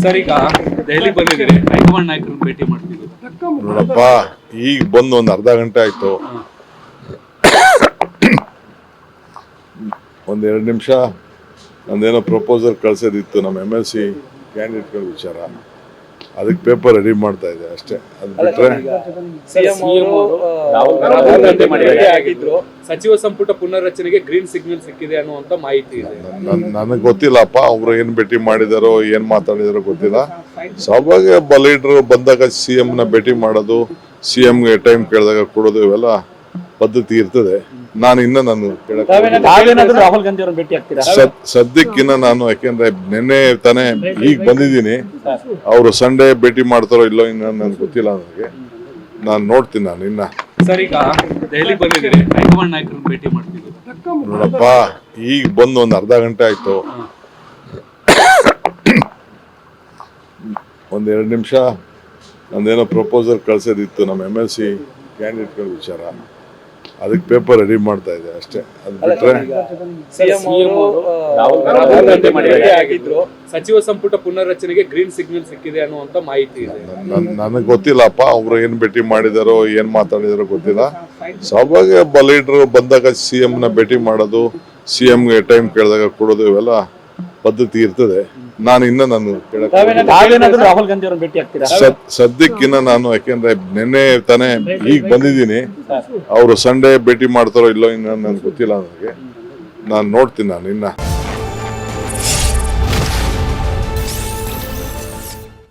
Sir, ಈಗ ದೆಹಲಿ ಬಂದಿದ್ದೀರಿ, high command ನಾಯಕರನ್ನ ಭೇಟಿ ಮಾಡ್ತಿದ್ದೀವಿ. ನೋಡಪ್ಪ, ಈಗ ಬಂದು ಒಂದು ಅರ್ಧ ಗಂಟೆ ಆಯ್ತು. ಒಂದು 2 ನಿಮಿಷ ನಂದೇನೋ ಪ್ರಪೋಸಲ್ ಕಳ್ಸೋದಿತ್ತು ನಮ್ಮ MLC ಕ್ಯಾಂಡಿಡೇಟ್ಗಳ ವಿಚಾರ. ಅದಕ್ಕೆ ಪೇಪರ್ ರೆಡಿ ಮಾಡ್ತಾ ಇದೆ ಅಷ್ಟೇ. ಅದು ಬಿಟ್ರೆ ಸಚಿವ ಸಂಪುಟ ಪುನರ್ರಚನೆಗೆ ಗ್ರೀನ್ ಸಿಗ್ನಲ್ ಸಿಕ್ಕಿದೆ ಅನ್ನುವಂತ ಮಾಹಿತಿ ಇದೆ. ನನಗೆ ಗೊತ್ತಿಲ್ಲಪ್ಪ, ಅವ್ರು ಏನ್ ಭೇಟಿ ಮಾಡಿದಾರೋ ಏನ್ ಮಾತಾಡಿದಾರೋ ಗೊತ್ತಿಲ್ಲ. ಸಭೆಗೆ ಲೀಡರ್ ಬಂದಾಗ CM ನ ಭೇಟಿ ಮಾಡೋದು, CM ಗೆ ಟೈಮ್ ಕೇಳಿದಾಗ ಕೊಡೋದು, ಇವೆಲ್ಲ ಪದ್ಧತಿ ಇರ್ತದೆ. ನಾನು ರಾಹುಲ್ ಗಾಂಧಿ ಅವರನ್ನು ಭೇಟಿ ಆಗ್ತೀರಾ? ಸದ್ಯಕ್ಕಿನ್ನ ನಾನು, ಯಾಕೆಂದ್ರೆ ನಿನ್ನೆ ತಾನೇ ಈಗ ಬಂದಿದ್ದೀನಿ. ಅವರು ಸಂಡೇ ಭೇಟಿ ಮಾಡ್ತಾರೋ ಇಲ್ಲೋ ಇನ್ನ ನನ್ಗೆ ಗೊತ್ತಿಲ್ಲ. ನನಗೆ ನಾನು ನೋಡ್ತೀನಿ. ನಾನು ಇನ್ನ ಸರ್, ಈಗ ದೆಹಲಿ ಬಂದಿದ್ದೀರಿ, ಹೈಕಮಾಂಡ್ ನಾಯಕರನ್ನ ಭೇಟಿ ಮಾಡ್ತಿದ್ದೀವಿ. ನೋಡಪ್ಪ, ಈಗ ಬಂದು ಒಂದು ಅರ್ಧ ಗಂಟೆ ಆಯ್ತು. ಒಂದು 2 ನಿಮಿಷ ನಂದೇನೋ ಪ್ರಪೋಸಲ್ ಕಳ್ಸೋದಿತ್ತು ನಮ್ಮ MLC ಕ್ಯಾಂಡಿಡೇಟ್ಗಳ ವಿಚಾರ. ಅದಕ್ಕೆ ಪೇಪರ್ ರೆಡಿ ಮಾಡ್ತಾ ಇದೆ ಅಷ್ಟೇ. ಅದು ಬಿಟ್ರೆ ಸಚಿವ ಸಂಪುಟ ಪುನರ್ರಚನೆಗೆ ಗ್ರೀನ್ ಸಿಗ್ನಲ್ ಸಿಕ್ಕಿದೆ ಅನ್ನುವಂತ ಮಾಹಿತಿ ಇದೆ. ನನಗೆ ಗೊತ್ತಿಲ್ಲಪ್ಪ, ಅವ್ರು ಏನ್ ಭೇಟಿ ಮಾಡಿದಾರೋ ಏನ್ ಮಾತಾಡಿದಾರೋ ಗೊತ್ತಿಲ್ಲ. ಸಭೆಗೆ ಲೀಡರ್ ಬಂದಾಗ CM ನ ಭೇಟಿ ಮಾಡೋದು, CM ಗೆ ಟೈಮ್ ಕೇಳಿದಾಗ ಕೊಡೋದು, ಇವೆಲ್ಲ ಪದ್ಧತಿ ಇರ್ತದೆ. ನಾನು ರಾಹುಲ್ ಗಾಂಧಿ ಅವರನ್ನು ಭೇಟಿ ಆಗ್ತೀರಾ? ಸದ್ಯಕ್ಕಿನ್ನ ನಾನು, ಯಾಕೆಂದ್ರೆ ನಿನ್ನೆ ತಾನೇ ಈಗ ಬಂದಿದ್ದೀನಿ. ಅವರು ಸಂಡೇ ಭೇಟಿ ಮಾಡ್ತಾರೋ ಇಲ್ಲೋ ಇನ್ನ ನನ್ಗೆ ಗೊತ್ತಿಲ್ಲ. ನನಗೆ ನಾನು ನೋಡ್ತೀನಿ. ನಾನು ಇನ್ನ